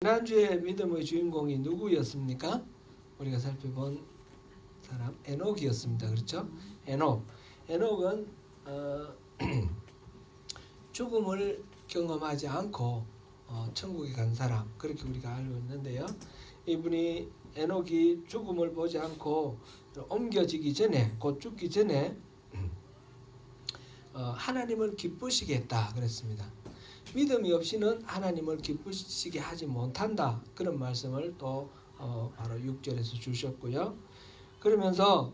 지난주에 믿음의 주인공이 누구였습니까? 우리가 살펴본 사람 에녹이었습니다. 그렇죠? 에녹은 죽음을 경험하지 않고 천국에 간 사람, 그렇게 우리가 알고 있는데요. 이분이 에녹이 죽음을 보지 않고 옮겨지기 전에, 곧 죽기 전에 하나님을 기쁘시게 했다 그랬습니다. 믿음이 없이는 하나님을 기쁘시게 하지 못한다, 그런 말씀을 또 바로 6절에서 주셨고요. 그러면서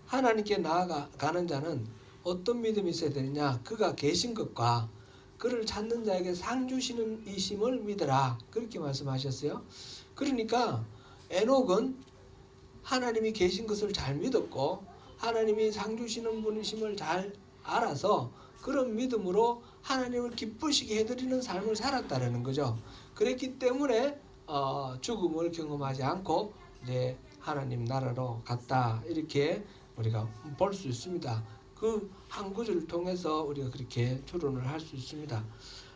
하나님께 나아가는 자는 어떤 믿음이 있어야 되느냐, 그가 계신 것과 그를 찾는 자에게 상 주시는 이심을 믿으라, 그렇게 말씀하셨어요. 그러니까 에녹은 하나님이 계신 것을 잘 믿었고 하나님이 상 주시는 분이심을 잘 알아서 그런 믿음으로 하나님을 기쁘시게 해드리는 삶을 살았다는 거죠. 그랬기 때문에 죽음을 경험하지 않고 이제 하나님 나라로 갔다, 이렇게 우리가 볼 수 있습니다. 그 한 구절을 통해서 우리가 그렇게 추론을 할 수 있습니다.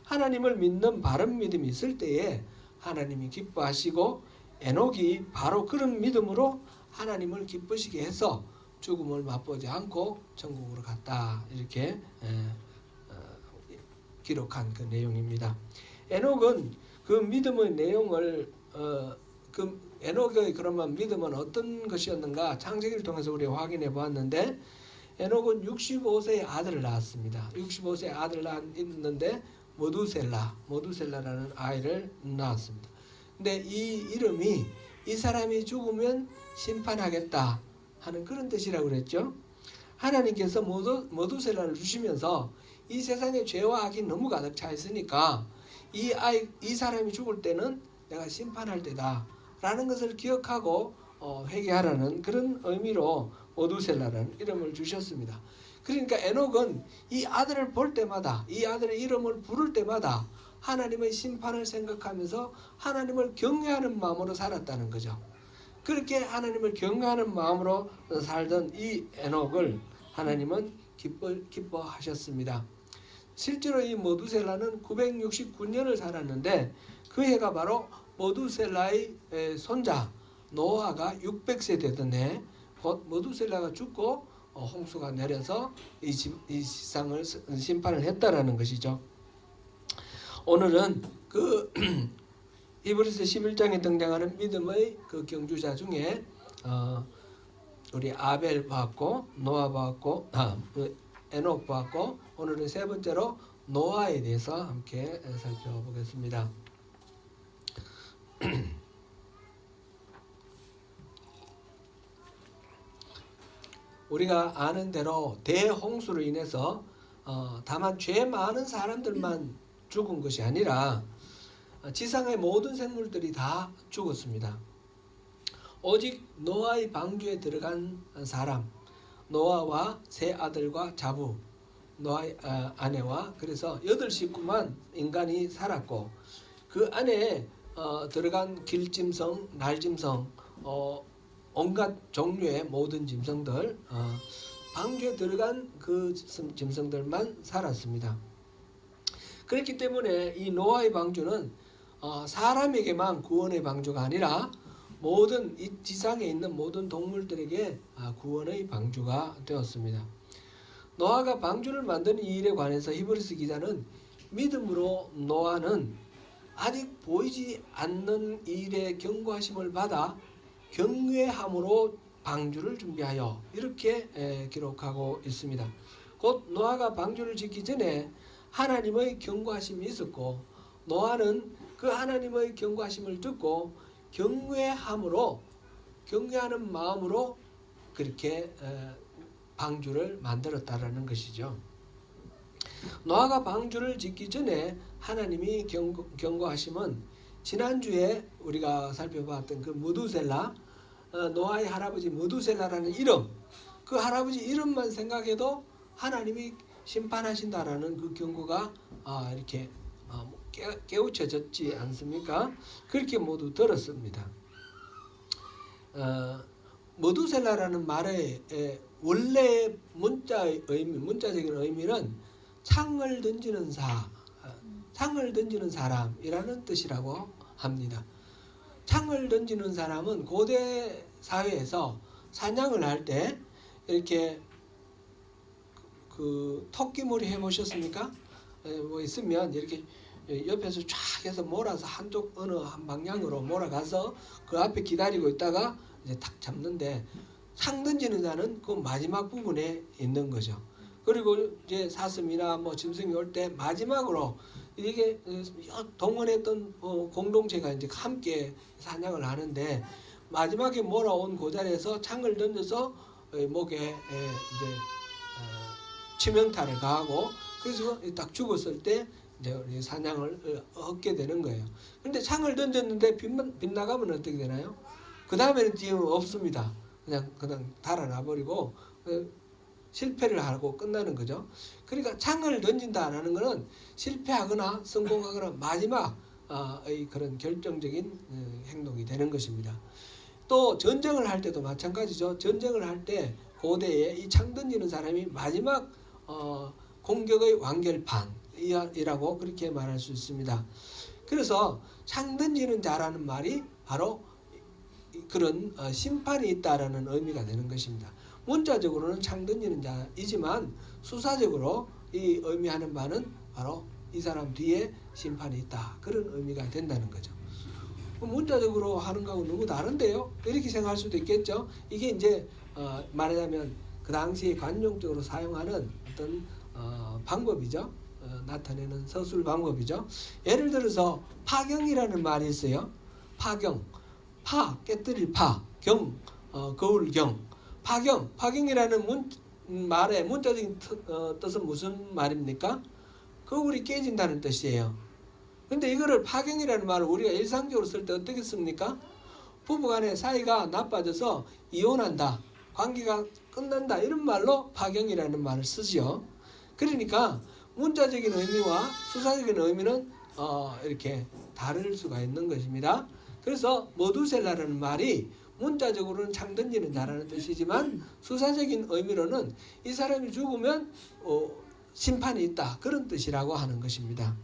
하나님을 믿는 바른 믿음이 있을 때에 하나님이 기뻐하시고 에녹이 바로 그런 믿음으로 하나님을 기쁘시게 해서 죽음을 맛보지 않고 천국으로 갔다, 이렇게 기록한 그 내용입니다. 에녹은 그 믿음의 내용을 그 에녹의 그러면 믿음은 어떤 것이었는가, 창세기를 통해서 우리가 확인해 보았는데, 에녹은 65세의 아들을 낳았습니다. 65세의 아들을 낳았는데 모두셀라라는 아이를 낳았습니다. 근데 이 이름이 이 사람이 죽으면 심판하겠다 하는 그런 뜻이라고 그랬죠. 하나님께서 모두셀라를 주시면서 이 세상에 죄와 악이 너무 가득 차 있으니까 이 사람이 죽을 때는 내가 심판할 때다 라는 것을 기억하고 회개하라는 그런 의미로 모두셀라라는 이름을 주셨습니다. 그러니까 에녹은 이 아들을 볼 때마다, 이 아들의 이름을 부를 때마다 하나님의 심판을 생각하면서 하나님을 경외하는 마음으로 살았다는 거죠. 그렇게 하나님을 경외하는 마음으로 살던 이 에녹을 하나님은 기뻐하셨습니다. 실제로 이 모두셀라는 969년을 살았는데 그 해가 바로 모두셀라의 손자 노아가 600세 되던 해, 곧 모두셀라가 죽고 홍수가 내려서 이 세상을 심판을 했다라는 것이죠. 오늘은 그 히브리서 11장에 등장하는 믿음의 그 경주자 중에 우리 아벨 봤고 노아 봤고 에녹 봤고, 오늘은 세 번째로 노아에 대해서 함께 살펴보겠습니다. 우리가 아는 대로 대홍수로 인해서 다만 죄 많은 사람들만 죽은 것이 아니라 지상의 모든 생물들이 다 죽었습니다. 오직 노아의 방주에 들어간 사람, 노아와 세 아들과 자부, 노아의 아내와, 그래서 8식구만 인간이 살았고, 그 안에 들어간 길짐승, 날짐승, 온갖 종류의 모든 짐승들, 방주에 들어간 그 짐승들만 살았습니다. 그렇기 때문에 이 노아의 방주는 사람에게만 구원의 방주가 아니라 모든 이 지상에 있는 모든 동물들에게 구원의 방주가 되었습니다. 노아가 방주를 만드는 이 일에 관해서 히브리서 기자는 믿음으로 노아는 아직 보이지 않는 일에 경고하심을 받아 경외함으로 방주를 준비하여, 이렇게 기록하고 있습니다. 곧 노아가 방주를 짓기 전에 하나님의 경고하심이 있었고, 노아는 그 하나님의 경고하심을 듣고 경외하는 마음으로 그렇게 방주를 만들었다라는 것이죠. 노아가 방주를 짓기 전에 하나님이 경고하심은 지난주에 우리가 살펴봤던 그 무두셀라, 노아의 할아버지 무두셀라라는 이름, 그 할아버지 이름만 생각해도 하나님이 심판하신다라는 그 경고가 이렇게 깨우쳐졌지 않습니까? 그렇게 모두 들었습니다. 무두셀라라는 말의 원래 문자적인 의미는 창을 던지는 사람이라는 뜻이라고 합니다. 창을 던지는 사람은 고대 사회에서 사냥을 할 때 이렇게 그 토끼몰이 해보셨습니까? 뭐 있으면 이렇게 옆에서 쫙 해서 몰아서 한쪽 어느 한 방향으로 몰아가서 그 앞에 기다리고 있다가 이제 탁 잡는데, 상 던지는 자는 그 마지막 부분에 있는 거죠. 그리고 이제 사슴이나 뭐 짐승이 올 때 마지막으로 이게 동원했던 공동체가 이제 함께 사냥을 하는데, 마지막에 몰아온 그 자리에서 창을 던져서 목에 이제 치명타를 가하고, 그래서 딱 죽었을 때 이제 사냥을 얻게 되는 거예요. 그런데 창을 던졌는데 빗나가면 어떻게 되나요? 그 다음에는 지금 없습니다. 그냥 달아나 버리고 실패를 하고 끝나는 거죠. 그러니까 창을 던진다라는 것은 실패하거나 성공하거나 마지막 그런 결정적인 행동이 되는 것입니다. 또 전쟁을 할 때도 마찬가지죠. 전쟁을 할 때 고대에 이 창 던지는 사람이 마지막 공격의 완결판이라고 그렇게 말할 수 있습니다. 그래서 창 던지는 자라는 말이 바로 그런 심판이 있다라는 의미가 되는 것입니다. 문자적으로는 창 던지는 자이지만 수사적으로 이 의미하는 바는 바로 이 사람 뒤에 심판이 있다, 그런 의미가 된다는 거죠. 문자적으로 하는 거하고 너무 다른데요? 이렇게 생각할 수도 있겠죠. 이게 이제 말하자면 그 당시 관용적으로 사용하는 어떤 방법이죠. 나타내는 서술 방법이죠. 예를 들어서 파경이라는 말이 있어요. 파경, 깨뜨릴 경, 거울경. 파경이라는 말의 문자적인 뜻은 무슨 말입니까? 거울이 깨진다는 뜻이에요. 근데 이거를 파경이라는 말을 우리가 일상적으로 쓸 때 어떻게 씁니까? 부부간의 사이가 나빠져서 이혼한다, 관계가 끝난다, 이런 말로 파경이라는 말을 쓰지요. 그러니까 문자적인 의미와 수사적인 의미는 이렇게 다를 수가 있는 것입니다. 그래서 머두셀라라는 말이 문자적으로는 창 던지는 자라는 뜻이지만 수사적인 의미로는 이 사람이 죽으면 심판이 있다, 그런 뜻이라고 하는 것입니다.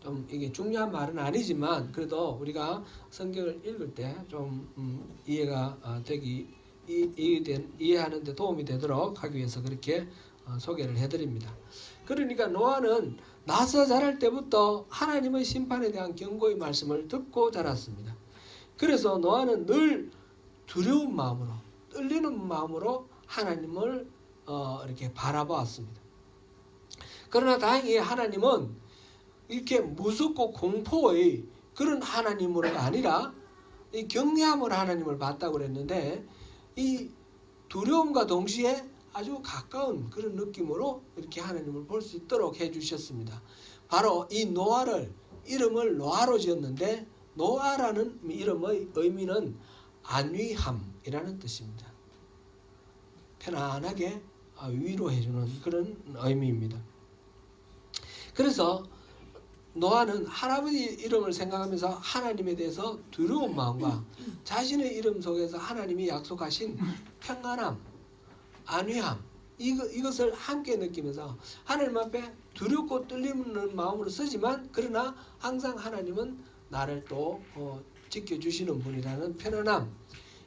좀 이게 중요한 말은 아니지만 그래도 우리가 성경을 읽을 때 좀 이해가 이해하는 데 도움이 되도록 하기 위해서 그렇게 소개를 해드립니다. 그러니까 노아는 나서 자랄 때부터 하나님의 심판에 대한 경고의 말씀을 듣고 자랐습니다. 그래서 노아는 늘 두려운 마음으로, 떨리는 마음으로 하나님을 이렇게 바라보았습니다. 그러나 다행히 하나님은 이렇게 무섭고 공포의 그런 하나님으로가 아니라 이 경외함으로 하나님을 봤다고 그랬는데, 이 두려움과 동시에 아주 가까운 그런 느낌으로 이렇게 하나님을 볼 수 있도록 해주셨습니다. 바로 이 노아를 이름을 노아로 지었는데, 노아라는 이름의 의미는 안위함이라는 뜻입니다. 편안하게 위로해주는 그런 의미입니다. 그래서 노아는 할아버지 이름을 생각하면서 하나님에 대해서 두려운 마음과 자신의 이름 속에서 하나님이 약속하신 평안함, 안위함, 이것을 함께 느끼면서 하나님 앞에 두렵고 떨리는 마음으로 쓰지만, 그러나 항상 하나님은 나를 또 지켜주시는 분이라는 편안함,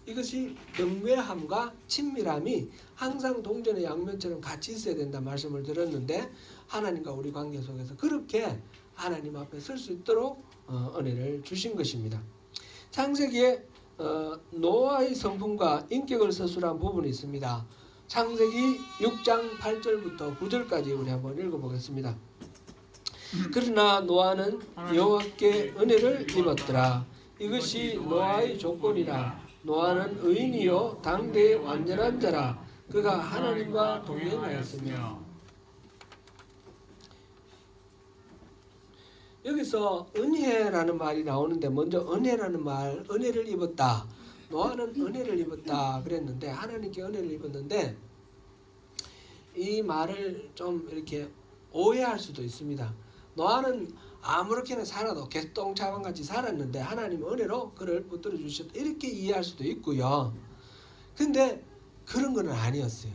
이것이 경외함과 친밀함이 항상 동전의 양면처럼 같이 있어야 된다 말씀을 드렸는데, 하나님과 우리 관계 속에서 그렇게 하나님 앞에 설 수 있도록 은혜를 주신 것입니다. 창세기에 노아의 성품과 인격을 서술한 부분이 있습니다. 창세기 6장 8절부터 9절까지 우리 한번 읽어보겠습니다. 그러나 노아는 여호와께 은혜를 입었더라. 이것이 노아의 조건이라. 노아는 의인이요 당대의 완전한 자라. 그가 하나님과 동행하였으며. 여기서 은혜라는 말이 나오는데, 먼저 은혜라는 말, 은혜를 입었다. 노아는 은혜를 입었다 그랬는데, 하나님께 은혜를 입었는데, 이 말을 좀 이렇게 오해할 수도 있습니다. 노아는 아무렇게나 살아도 개똥차방같이 살았는데 하나님 은혜로 그를 붙들어 주셨다, 이렇게 이해할 수도 있고요. 근데 그런 건 아니었어요.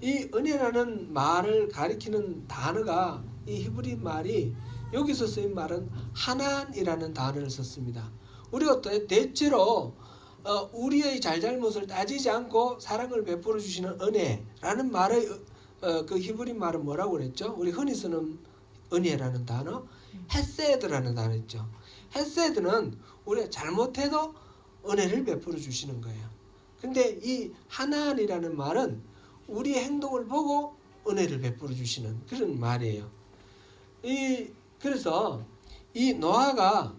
이 은혜라는 말을 가리키는 단어가, 이 히브리 말이 여기서 쓰인 말은 하나이라는 단어를 썼습니다. 우리가 대체로 우리의 잘잘못을 따지지 않고 사랑을 베풀어 주시는 은혜라는 말의 그 히브리 말은 뭐라고 그랬죠? 우리 흔히 쓰는 은혜라는 단어, 헤세드라는 단어 있죠. 헤세드는 우리가 잘못해도 은혜를 베풀어 주시는 거예요. 근데 이 하나니라는 말은 우리의 행동을 보고 은혜를 베풀어 주시는 그런 말이에요. 그래서 이 노아가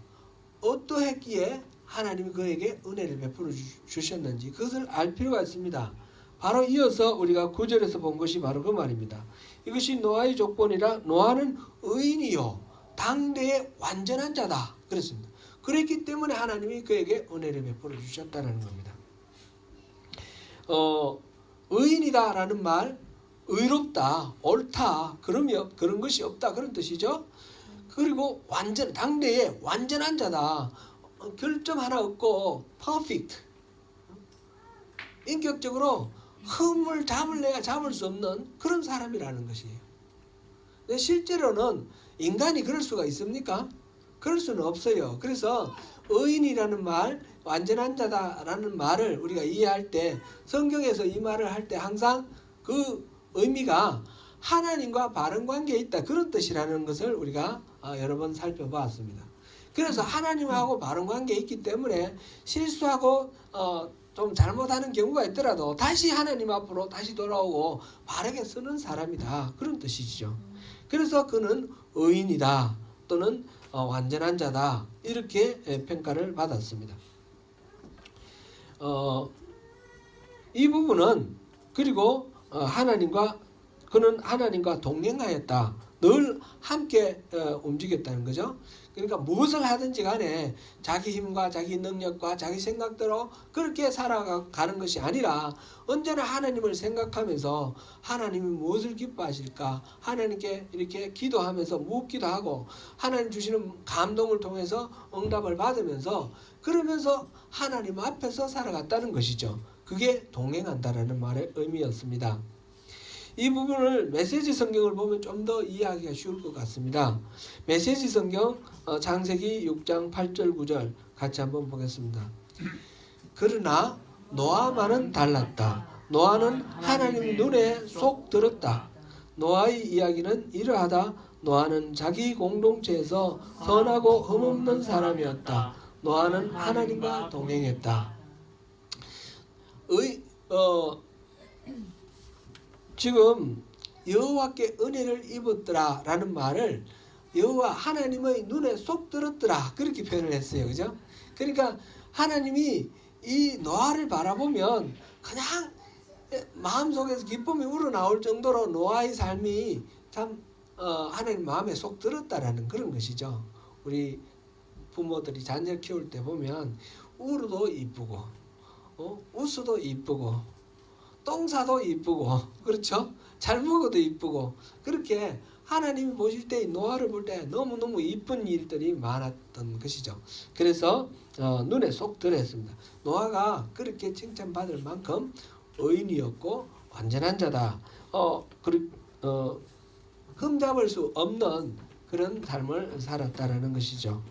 어떠했기에 하나님이 그에게 은혜를 베풀어 주셨는지 그것을 알 필요가 있습니다. 바로 이어서 우리가 9절에서 본 것이 바로 그 말입니다. 이것이 노아의 조건이라 노아는 의인이요 당대의 완전한 자다 그랬습니다. 그랬기 때문에 하나님이 그에게 은혜를 베풀어 주셨다는 겁니다. 의인이다라는 말, 의롭다, 옳다, 그런 것이 없다 그런 뜻이죠. 그리고 당대의 완전한 자다. 결점 하나 없고 perfect. 인격적으로 흠을 잡을래야 잡을 수 없는 그런 사람이라는 것이에요. 근데 실제로는 인간이 그럴 수가 있습니까? 그럴 수는 없어요. 그래서 의인이라는 말, 완전한 자다라는 말을 우리가 이해할 때 성경에서 이 말을 할 때 항상 그 의미가 하나님과 바른 관계에 있다 그런 뜻이라는 것을 우리가 여러 번 살펴보았습니다. 그래서 하나님하고 바른 관계에 있기 때문에 실수하고 좀 잘못하는 경우가 있더라도 다시 하나님 앞으로 다시 돌아오고 바르게 쓰는 사람이다 그런 뜻이죠. 그래서 그는 의인이다 또는 완전한 자다 이렇게 평가를 받았습니다. 이 부분은 그리고 그는 하나님과 동행하였다. 늘 함께 움직였다는 거죠. 그러니까 무엇을 하든지 간에 자기 힘과 자기 능력과 자기 생각대로 그렇게 살아가는 것이 아니라 언제나 하나님을 생각하면서 하나님이 무엇을 기뻐하실까 하나님께 이렇게 기도하면서 묻기도 하고 하나님 주시는 감동을 통해서 응답을 받으면서 그러면서 하나님 앞에서 살아갔다는 것이죠. 그게 동행한다라는 말의 의미였습니다. 이 부분을 메시지 성경을 보면 좀 더 이해하기가 쉬울 것 같습니다. 메시지 성경 창세기 6장 8절 9절 같이 한번 보겠습니다. 그러나 노아만은 달랐다. 노아는 하나님 눈에 속 들었다. 노아의 이야기는 이러하다. 노아는 자기 공동체에서 선하고 흠없는 사람이었다. 노아는 하나님과 동행했다. 지금 여호와께 은혜를 입었더라 라는 말을 여호와 하나님의 눈에 쏙 들었더라 그렇게 표현을 했어요. 그죠? 그러니까 하나님이 이 노아를 바라보면 그냥 마음속에서 기쁨이 우러나올 정도로 노아의 삶이 참 하나님 마음에 쏙 들었다라는 그런 것이죠. 우리 부모들이 자녀 키울 때 보면 울어도 이쁘고 웃어도 이쁘고 똥사도 이쁘고 그렇죠? 잘 먹어도 이쁘고 그렇게 하나님이 보실 때 노아를 볼 때 너무너무 이쁜 일들이 많았던 것이죠. 그래서 눈에 쏙 들었습니다. 노아가 그렇게 칭찬받을 만큼 의인이었고 완전한 자다. 흠잡을 수 없는 그런 삶을 살았다라는 것이죠.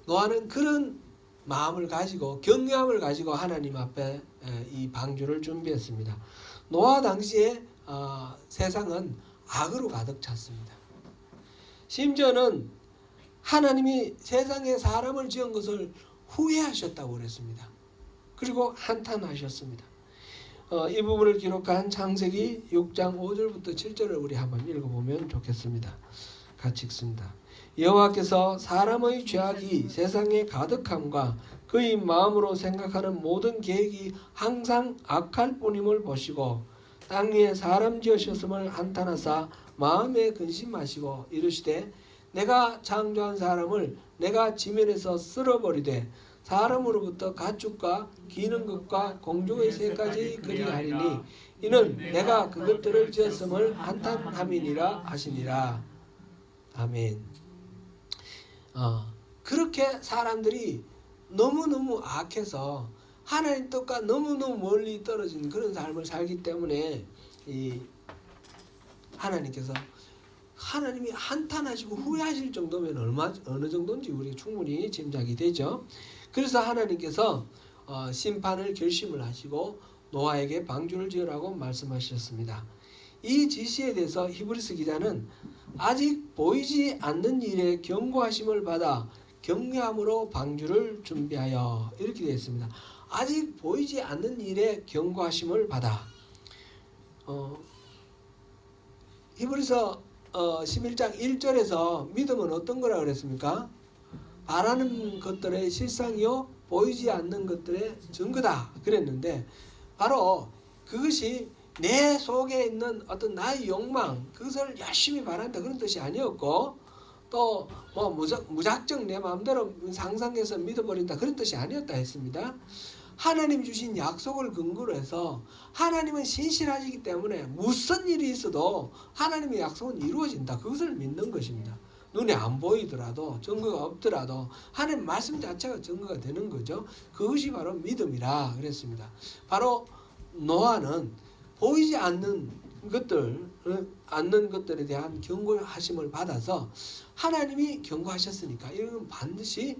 노아는 그런 마음을 가지고 경외함을 가지고 하나님 앞에 이 방주를 준비했습니다. 노아 당시에 세상은 악으로 가득 찼습니다. 심지어는 하나님이 세상에 사람을 지은 것을 후회하셨다고 그랬습니다. 그리고 한탄하셨습니다. 이 부분을 기록한 창세기 6장 5절부터 7절을 우리 한번 읽어보면 좋겠습니다. 같이 읽습니다. 여호와께서 사람의 죄악이 세상에 가득함과 그의 마음으로 생각하는 모든 계획이 항상 악할 뿐임을 보시고 땅 위에 사람 지으셨음을 한탄하사 마음에 근심하시고 이르시되 내가 창조한 사람을 내가 지면에서 쓸어버리되 사람으로부터 가축과 기는 것과 공중의 새까지 그리하리니 이는 내가 그것들을 지었음을 한탄함이니라 하시니라. 아멘. 그렇게 사람들이 너무너무 악해서 하나님 뜻과 너무너무 멀리 떨어진 그런 삶을 살기 때문에 이 하나님께서 하나님이 한탄하시고 후회하실 정도면 어느 정도인지 우리가 충분히 짐작이 되죠. 그래서 하나님께서 심판을 결심을 하시고 노아에게 방주를 지으라고 말씀하셨습니다. 이 지시에 대해서 히브리서 기자는 아직 보이지 않는 일에 경고하심을 받아 경외함으로 방주를 준비하여 이렇게 되어 있습니다. 아직 보이지 않는 일에 경고하심을 받아. 히브리서 11장 1절에서 믿음은 어떤 거라 그랬습니까? 바라는 것들의 실상이요 보이지 않는 것들의 증거다 그랬는데, 바로 그것이 내 속에 있는 어떤 나의 욕망, 그것을 열심히 바란다 그런 뜻이 아니었고, 또 뭐 무작정 내 마음대로 상상해서 믿어버린다 그런 뜻이 아니었다 했습니다. 하나님 주신 약속을 근거로 해서 하나님은 신실하시기 때문에 무슨 일이 있어도 하나님의 약속은 이루어진다, 그것을 믿는 것입니다. 눈에 안 보이더라도, 증거가 없더라도 하나님 말씀 자체가 증거가 되는 거죠. 그것이 바로 믿음이라 그랬습니다. 바로 노아는 보이지 않는 것들에 대한 경고하심을 받아서 하나님이 경고하셨으니까 이건 반드시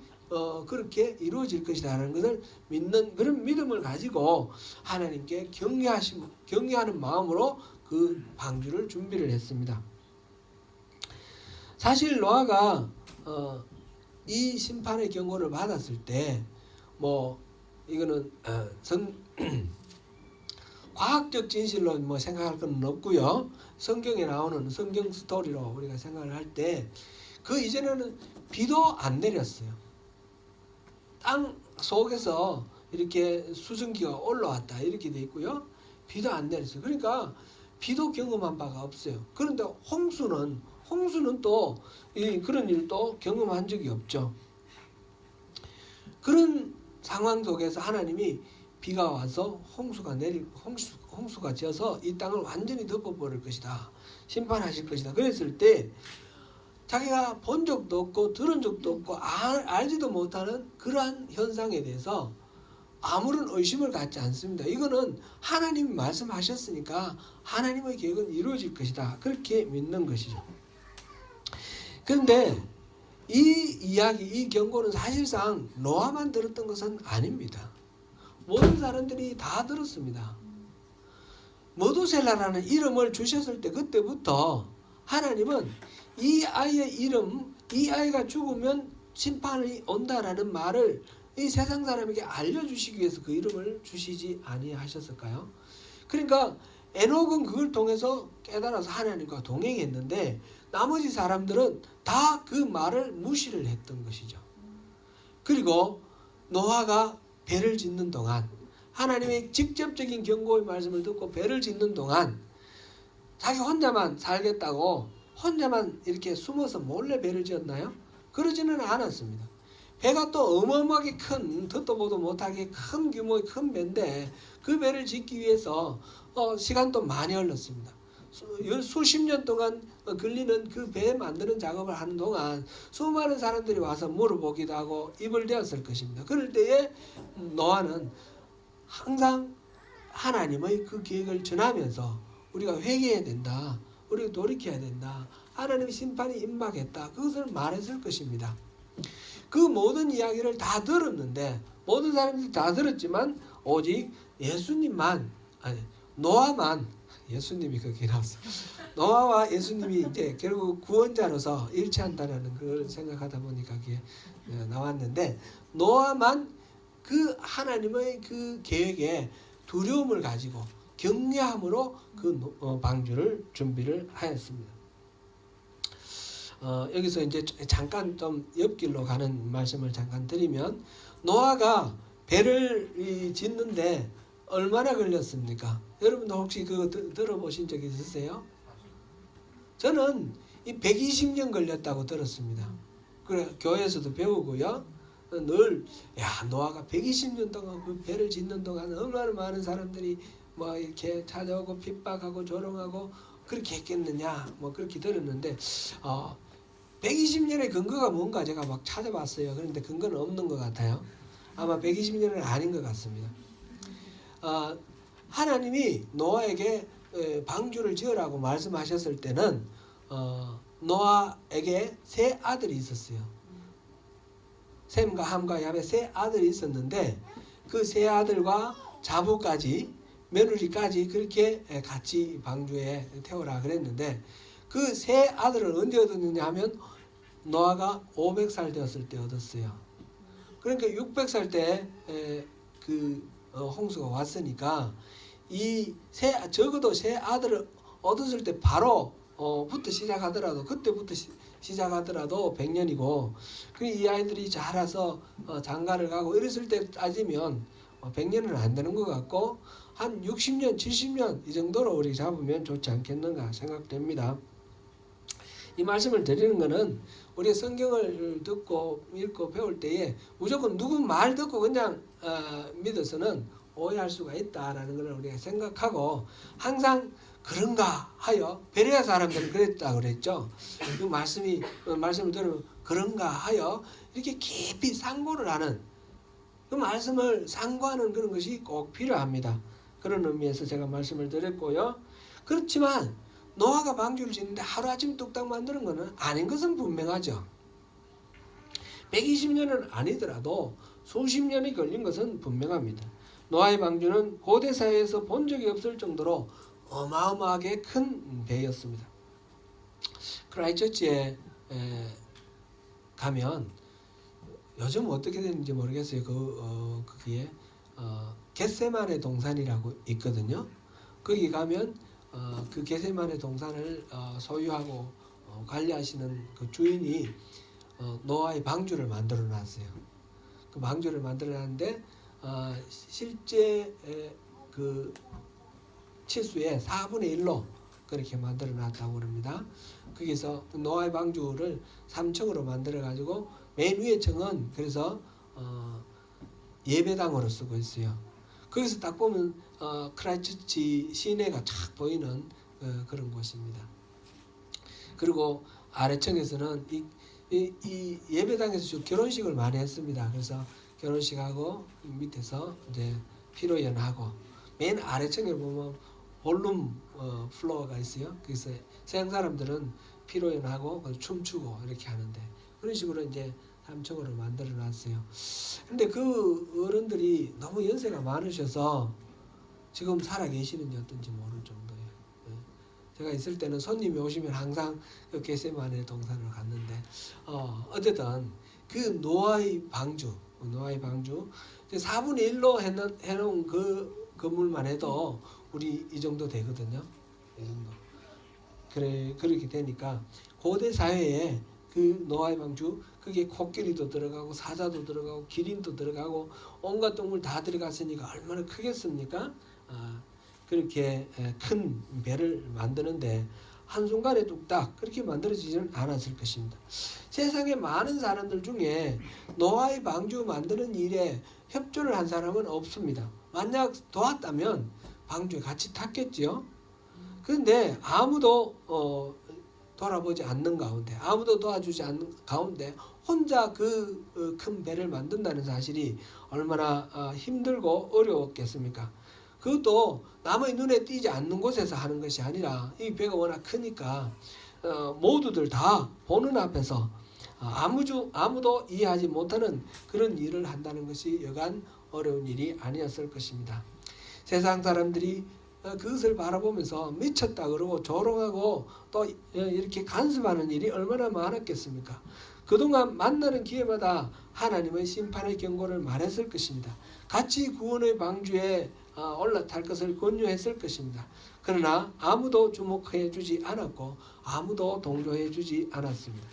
그렇게 이루어질 것이라는 것을 믿는 그런 믿음을 가지고 하나님께 경외하는 마음으로 그 방주를 준비를 했습니다. 사실 노아가 이 심판의 경고를 받았을 때 이거는 과학적 진실로 생각할 건 없고요. 성경에 나오는 성경 스토리로 우리가 생각을 할 때 그 이전에는 비도 안 내렸어요. 땅 속에서 이렇게 수증기가 올라왔다 이렇게 돼 있고요. 비도 안 내렸어요. 그러니까 비도 경험한 바가 없어요. 그런데 홍수는 또 그런 일도 경험한 적이 없죠. 그런 상황 속에서 하나님이 비가 와서 홍수가 지어서 이 땅을 완전히 덮어버릴 것이다, 심판하실 것이다 그랬을 때 자기가 본 적도 없고 들은 적도 없고 알지도 못하는 그러한 현상에 대해서 아무런 의심을 갖지 않습니다. 이거는 하나님이 말씀하셨으니까 하나님의 계획은 이루어질 것이다, 그렇게 믿는 것이죠. 그런데 이 경고는 사실상 노아만 들었던 것은 아닙니다. 모든 사람들이 다 들었습니다. 머두셀라라는 이름을 주셨을 때 그때부터 하나님은 이 아이가 죽으면 심판이 온다라는 말을 이 세상 사람에게 알려주시기 위해서 그 이름을 주시지 아니하셨을까요? 그러니까 에녹은 그걸 통해서 깨달아서 하나님과 동행했는데 나머지 사람들은 다 그 말을 무시를 했던 것이죠. 그리고 노아가 배를 짓는 동안, 하나님의 직접적인 경고의 말씀을 듣고 배를 짓는 동안 자기 혼자만 살겠다고 혼자만 이렇게 숨어서 몰래 배를 지었나요? 그러지는 않았습니다. 배가 또 어마어마하게 큰, 듣도 보도 못하게 큰 규모의 큰 배인데 그 배를 짓기 위해서 시간도 많이 흘렀습니다. 수십 년 동안 걸리는 그 배 만드는 작업을 하는 동안 수많은 사람들이 와서 물어보기도 하고 입을 대었을 것입니다. 그럴 때에 노아는 항상 하나님의 그 계획을 전하면서 우리가 회개해야 된다, 우리가 돌이켜야 된다, 하나님의 심판이 임박했다, 그것을 말했을 것입니다. 그 모든 이야기를 다 들었는데, 모든 사람들이 다 들었지만 오직 노아만, 예수님이 거기 나왔어요. 노아와 예수님이 이제 결국 구원자로서 일치한다는 걸 생각하다 보니까 그게 나왔는데, 노아만 그 하나님의 그 계획에 두려움을 가지고 경외함으로 그 방주를 준비를 하였습니다. 여기서 이제 잠깐 좀 옆길로 가는 말씀을 잠깐 드리면, 노아가 배를 짓는데 얼마나 걸렸습니까? 여러분도 혹시 그거 들어보신 적 있으세요? 저는 이 120년 걸렸다고 들었습니다. 그래 교회에서도 배우고요. 늘 노아가 120년 동안 그 배를 짓는 동안 얼마나 많은 사람들이 이렇게 찾아오고 핍박하고 조롱하고 그렇게 했겠느냐 그렇게 들었는데 120년의 근거가 뭔가 제가 막 찾아봤어요. 그런데 근거는 없는 것 같아요. 아마 120년은 아닌 것 같습니다. 하나님이 노아에게 방주를 지으라고 말씀하셨을 때는 노아에게 세 아들이 있었어요. 셈과 함과 야벳 세 아들이 있었는데 그 세 아들과 자부까지 며느리까지 그렇게 같이 방주에 태우라 그랬는데 그 세 아들을 언제 얻었느냐 하면 노아가 500살 되었을 때 얻었어요. 그러니까 600살 때 그 홍수가 왔으니까 적어도 세 아들을 얻었을 때 바로 부터 시작하더라도 그때부터 시작하더라도 100년이고 그 이 아이들이 자라서 장가를 가고 이랬을 때 따지면 100년은 안 되는 것 같고 한 60년, 70년 이 정도로 우리 잡으면 좋지 않겠는가 생각됩니다. 이 말씀을 드리는 것은 우리 성경을 듣고 읽고 배울 때에 무조건 누구 말 듣고 그냥 믿어서는 오해할 수가 있다라는 것을 우리가 생각하고 항상 그런가 하여 베레아 사람들은 그랬다 그랬죠. 그 말씀을 들으면 그런가 하여 이렇게 깊이 상고를 하는 그 말씀을 상고하는 그런 것이 꼭 필요합니다. 그런 의미에서 제가 말씀을 드렸고요. 그렇지만 노아가 방주를 짓는데 하루아침 뚝딱 만드는 것은 아닌 것은 분명하죠. 120년은 아니더라도 수십 년이 걸린 것은 분명합니다. 노아의 방주는 고대 사회에서 본 적이 없을 정도로 어마어마하게 큰 배였습니다. 크라이처치에 가면 요즘 어떻게 되는지 모르겠어요. 거기에 겟세마네 동산이라고 있거든요. 거기 가면 그 겟세마네 동산을 소유하고 관리하시는 그 주인이 노아의 방주를 만들어 놨어요. 그 방주를 만들어 놨는데 실제 그 치수의 4분의 1로 그렇게 만들어 놨다고 합니다. 거기서 노아의 방주를 3층으로 만들어 가지고 맨 위에 층은 그래서 예배당으로 쓰고 있어요. 거기서 딱 보면 크라이처치 시내가 쫙 보이는 그런 곳입니다. 그리고 아래층에서는 이 예배당에서 결혼식을 많이 했습니다. 그래서 결혼식하고 밑에서 이제 피로연하고 맨 아래층에 보면 볼룸 플로어가 있어요. 그래서 서양 사람들은 피로연하고 춤추고 이렇게 하는데 그런 식으로 이제 3층으로 만들어 놨어요. 근데 그 어른들이 너무 연세가 많으셔서 지금 살아 계시는지 어떤지 모를 정도예요. 제가 있을 때는 손님이 오시면 항상 그 겟세마네 동산을 갔는데 어쨌든 그 노아의 방주 4분의 1로 해놓은 그 건물만 해도 우리 이 정도 되거든요. 이 정도. 그렇게 되니까 고대 사회에 그 노아의 방주 그게 코끼리도 들어가고 사자도 들어가고 기린도 들어가고 온갖 동물 다 들어갔으니까 얼마나 크겠습니까? 그렇게 큰 배를 만드는데 한순간에 뚝딱 그렇게 만들어지지는 않았을 것입니다. 세상에 많은 사람들 중에 노아의 방주 만드는 일에 협조를 한 사람은 없습니다. 만약 도왔다면 방주에 같이 탔겠죠. 그런데 아무도 돌아보지 않는 가운데 아무도 도와주지 않는 가운데 혼자 그 큰 배를 만든다는 사실이 얼마나 힘들고 어려웠겠습니까? 그것도 남의 눈에 띄지 않는 곳에서 하는 것이 아니라 이 배가 워낙 크니까 모두들 다 보는 앞에서 아무도 이해하지 못하는 그런 일을 한다는 것이 여간 어려운 일이 아니었을 것입니다. 세상 사람들이 그것을 바라보면서 미쳤다 그러고 조롱하고 또 이렇게 간섭하는 일이 얼마나 많았겠습니까? 그동안 만나는 기회마다 하나님의 심판의 경고를 말했을 것입니다. 같이 구원의 방주에 올라탈 것을 권유했을 것입니다. 그러나 아무도 주목해 주지 않았고 아무도 동조해 주지 않았습니다.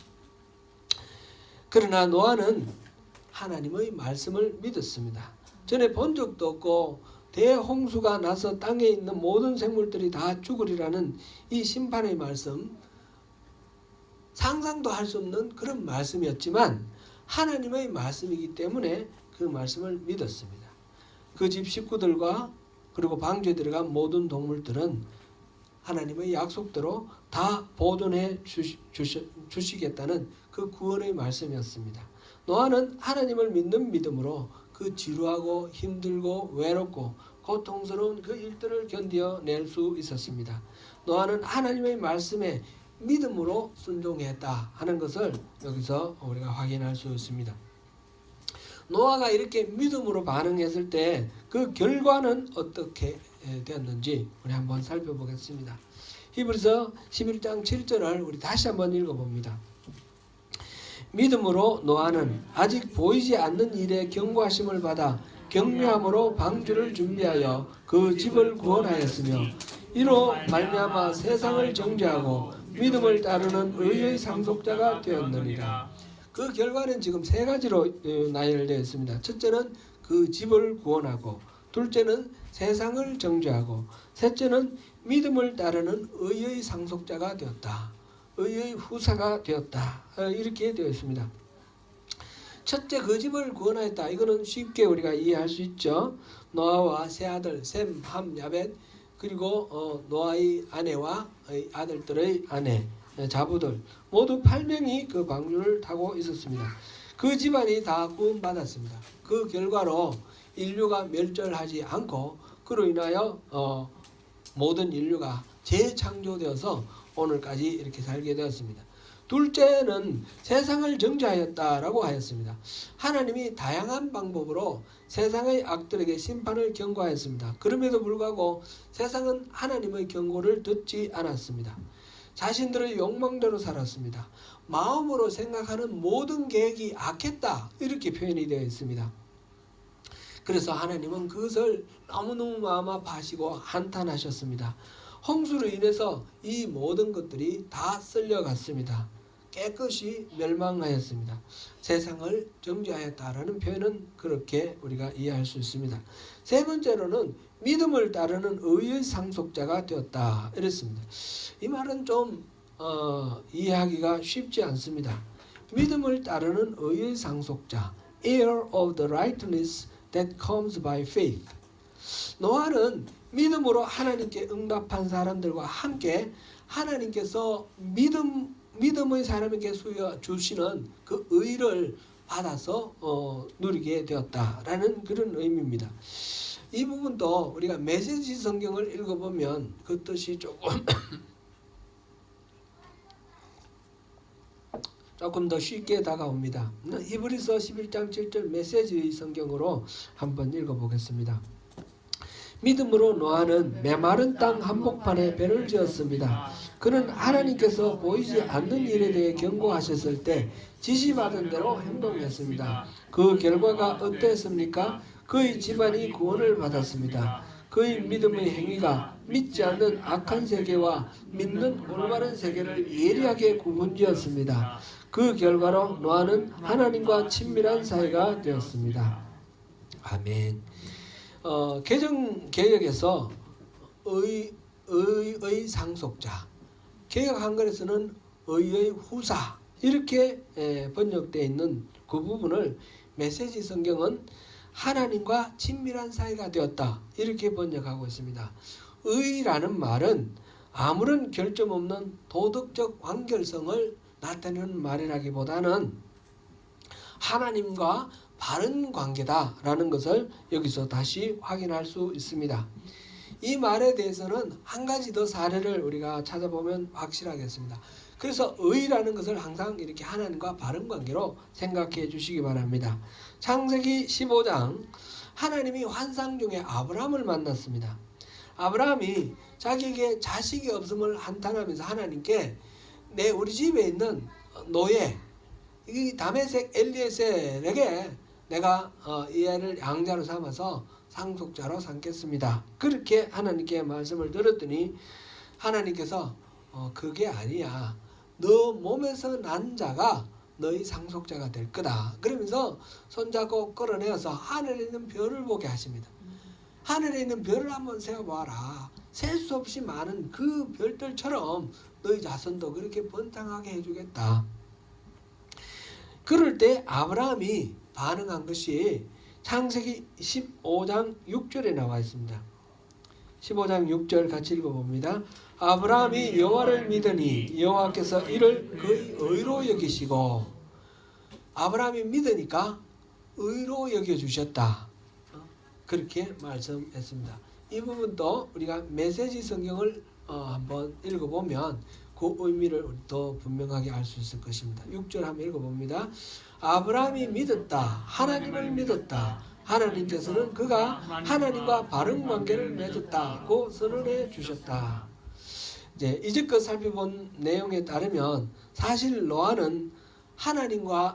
그러나 노아는 하나님의 말씀을 믿었습니다. 전에 본 적도 없고 대홍수가 나서 땅에 있는 모든 생물들이 다 죽으리라는 이 심판의 말씀, 상상도 할 수 없는 그런 말씀이었지만 하나님의 말씀이기 때문에 그 말씀을 믿었습니다. 그 집 식구들과 그리고 방주에 들어간 모든 동물들은 하나님의 약속대로 다 보존해 주시겠다는 그 구원의 말씀이었습니다. 노아는 하나님을 믿는 믿음으로 그 지루하고 힘들고 외롭고 고통스러운 그 일들을 견뎌낼 수 있었습니다. 노아는 하나님의 말씀에 믿음으로 순종했다 하는 것을 여기서 우리가 확인할 수 있습니다. 노아가 이렇게 믿음으로 반응했을 때 그 결과는 어떻게 되었는지 우리 한번 살펴보겠습니다. 히브리서 11장 7절을 우리 다시 한번 읽어봅니다. 믿음으로 노아는 아직 보이지 않는 일에 경고하심을 받아 경배함으로 방주를 준비하여 그 집을 구원하였으며 이로 말미암아 세상을 정죄하고 믿음을 따르는 의의 상속자가 되었느니라. 그 결과는 지금 세 가지로 나열되어 있습니다. 첫째는 그 집을 구원하고, 둘째는 세상을 정죄하고, 셋째는 믿음을 따르는 의의 상속자가 되었다. 의의 후사가 되었다. 이렇게 되어 있습니다. 첫째, 그 집을 구원하였다. 이거는 쉽게 우리가 이해할 수 있죠. 노아와 세 아들 셈, 함, 야벳, 그리고 노아의 아내와 아들들의 아내, 자부들 모두 8명이 그 방주를 타고 있었습니다. 그 집안이 다 구원받았습니다. 그 결과로 인류가 멸절하지 않고 그로 인하여 모든 인류가 재창조되어서 오늘까지 이렇게 살게 되었습니다. 둘째는 세상을 정죄하였다라고 하였습니다. 하나님이 다양한 방법으로 세상의 악들에게 심판을 경고하였습니다. 그럼에도 불구하고 세상은 하나님의 경고를 듣지 않았습니다. 자신들의 욕망대로 살았습니다. 마음으로 생각하는 모든 계획이 악했다, 이렇게 표현이 되어 있습니다. 그래서 하나님은 그것을 너무너무 마음 아파하시고 한탄하셨습니다. 홍수로 인해서 이 모든 것들이 다 쓸려갔습니다. 깨끗이 멸망하였습니다. 세상을 정죄하였다라는 표현은 그렇게 우리가 이해할 수 있습니다. 세 번째로는 믿음을 따르는 의의 상속자가 되었다, 이랬습니다. 이 말은 좀 이해하기가 쉽지 않습니다. 믿음을 따르는 의의 상속자, heir of the righteousness that comes by faith. 노아는 믿음으로 하나님께 응답한 사람들과 함께 하나님께서 믿음의 사람에게 주시는 그 의를 받아서 누리게 되었다라는 그런 의미입니다. 이 부분도 우리가 메시지 성경을 읽어보면 그 뜻이 조금 더 쉽게 다가옵니다. 히브리서 11장 7절 메시지 성경으로 한번 읽어보겠습니다. 믿음으로 노아는 메마른 땅 한복판에 배를 지었습니다. 그는 하나님께서 보이지 않는 일에 대해 경고하셨을 때 지시받은 대로 행동했습니다. 그 결과가 어땠습니까? 그의 집안이 구원을 받았습니다. 그의 믿음의 행위가 믿지 않는 악한 세계와 믿는 올바른 세계를 예리하게 구분지었습니다. 그 결과로 노아는 하나님과 친밀한 사이가 되었습니다. 아멘. 개역에서 의의 상속자, 개역 한글에서는 의의 후사, 이렇게 번역되어 있는 그 부분을 메시지 성경은 하나님과 친밀한 사이가 되었다, 이렇게 번역하고 있습니다. 의라는 말은 아무런 결점 없는 도덕적 완결성을 나타내는 말이라기보다는 하나님과 바른 관계다라는 것을 여기서 다시 확인할 수 있습니다. 이 말에 대해서는 한 가지 더 사례를 우리가 찾아보면 확실하겠습니다. 그래서 의라는 것을 항상 이렇게 하나님과 바른 관계로 생각해 주시기 바랍니다. 창세기 15장, 하나님이 환상 중에 아브라함을 만났습니다. 아브라함이 자기에게 자식이 없음을 한탄하면서 하나님께 우리 집에 있는 노예 이 다메섹 엘리에셀에게 내가 이 애를 양자로 삼아서 상속자로 삼겠습니다. 그렇게 하나님께 말씀을 들었더니 하나님께서 그게 아니야. 너 몸에서 난 자가 너희 상속자가 될 거다. 그러면서 손잡고 끌어내어서 하늘에 있는 별을 보게 하십니다. 하늘에 있는 별을 한번 세어봐라. 셀 수 없이 많은 그 별들처럼 너희 자손도 그렇게 번창하게 해주겠다. 그럴 때 아브라함이 반응한 것이 창세기 15장 6절에 나와 있습니다. 15장 6절 같이 읽어봅니다. 아브라함이 여호와를 믿으니 여호와께서 이를 그의 의로 여기시고, 아브라함이 믿으니까 의로 여겨주셨다, 그렇게 말씀했습니다. 이 부분도 우리가 메시지 성경을 한번 읽어보면 그 의미를 더 분명하게 알 수 있을 것입니다. 6절 한번 읽어봅니다. 아브라함이 믿었다. 하나님을 믿었다. 하나님께서는 그가 하나님과 바른 관계를 맺었다고 선언해 주셨다. 이제 이제껏 살펴본 내용에 따르면 사실 노아는 하나님의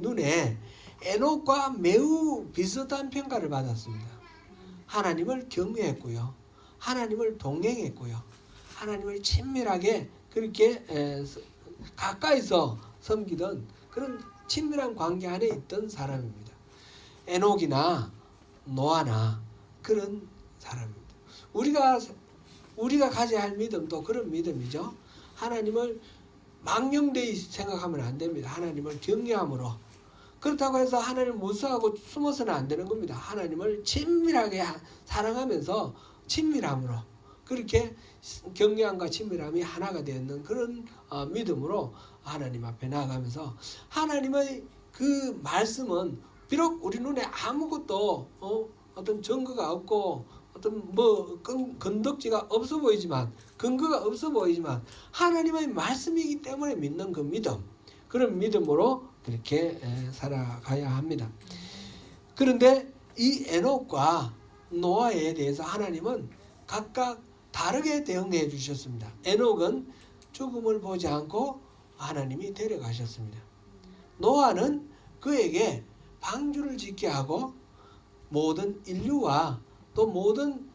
눈에 에녹과 매우 비슷한 평가를 받았습니다. 하나님을 경외했고요. 하나님을 동행했고요. 하나님을 친밀하게 그렇게 가까이서 섬기던 그런 친밀한 관계 안에 있던 사람입니다. 에녹이나 노아나 그런 사람입니다. 우리가 가져야 할 믿음도 그런 믿음이죠. 하나님을 망령되이 생각하면 안 됩니다. 하나님을 경외함으로. 그렇다고 해서 하나님을 무서워하고 숨어서는 안 되는 겁니다. 하나님을 친밀하게 사랑하면서 친밀함으로 그렇게 경외함과 친밀함이 하나가 되는 그런 믿음으로 하나님 앞에 나아가면서 하나님의 그 말씀은 비록 우리 눈에 아무것도 어떤 증거가 없고 어떤 건덕지가 없어 보이지만 근거가 없어 보이지만 하나님의 말씀이기 때문에 믿는 그 믿음, 그런 믿음으로 그렇게 살아가야 합니다. 그런데 이 에녹과 노아에 대해서 하나님은 각각 다르게 대응해 주셨습니다. 에녹은 죽음을 보지 않고 하나님이 데려가셨습니다. 노아는 그에게 방주를 짓게 하고 모든 인류와 또 모든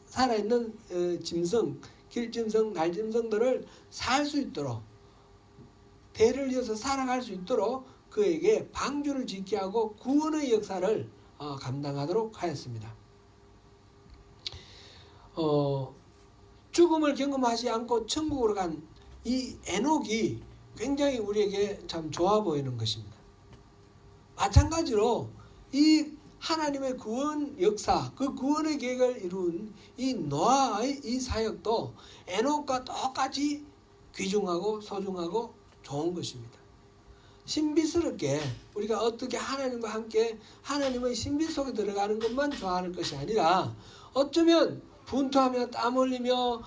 살아있는 짐승, 길짐승, 날짐승들을 살 수 있도록 대를 이어서 살아갈 수 있도록 그에게 방주를 짓게 하고 구원의 역사를 감당하도록 하였습니다. 죽음을 경험하지 않고 천국으로 간 이 에녹이 굉장히 우리에게 참 좋아 보이는 것입니다. 마찬가지로 이 하나님의 구원 역사, 그 구원의 계획을 이룬 이 노아의 이 사역도 에녹과 똑같이 귀중하고 소중하고 좋은 것입니다. 신비스럽게 우리가 어떻게 하나님과 함께 하나님의 신비 속에 들어가는 것만 좋아하는 것이 아니라 어쩌면 분투하며 땀 흘리며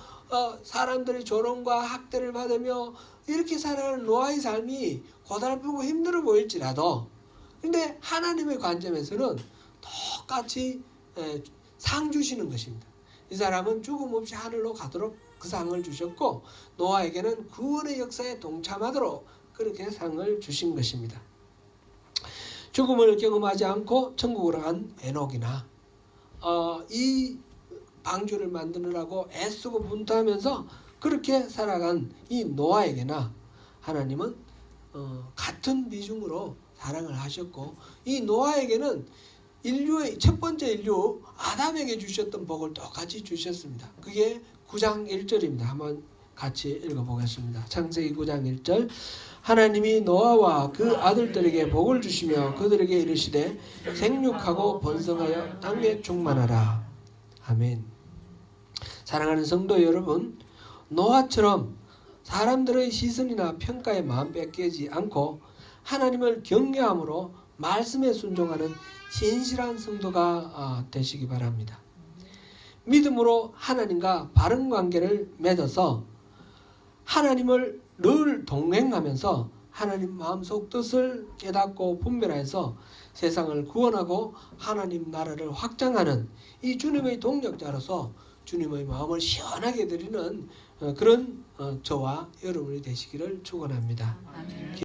사람들의 조롱과 학대를 받으며 이렇게 살아가는 노아의 삶이 고달프고 힘들어 보일지라도 근데 하나님의 관점에서는 똑같이 상 주시는 것입니다. 이 사람은 죽음 없이 하늘로 가도록 그 상을 주셨고 노아에게는 구원의 역사에 동참하도록 그렇게 상을 주신 것입니다. 죽음을 경험하지 않고 천국으로 간 에녹이나 이 방주를 만드느라고 애쓰고 분투하면서 그렇게 살아간 이 노아에게나 하나님은 같은 비중으로 사랑을 하셨고 이 노아에게는 인류의 첫 번째 인류 아담에게 주셨던 복을 똑같이 주셨습니다. 그게 9장 1절입니다. 한번 같이 읽어보겠습니다. 창세기 9장 1절 하나님이 노아와 그 아들들에게 복을 주시며 그들에게 이르시되 생육하고 번성하여 땅에 충만하라. 아멘. 사랑하는 성도 여러분, 노아처럼 사람들의 시선이나 평가에 마음 뺏기지 않고 하나님을 경외함으로 말씀에 순종하는 신실한 성도가 되시기 바랍니다. 믿음으로 하나님과 바른 관계를 맺어서 하나님을 늘 동행하면서 하나님 마음속 뜻을 깨닫고 분별해서 세상을 구원하고 하나님 나라를 확장하는 이 주님의 동력자로서 주님의 마음을 시원하게 드리는 그런 저와 여러분이 되시기를 축원합니다.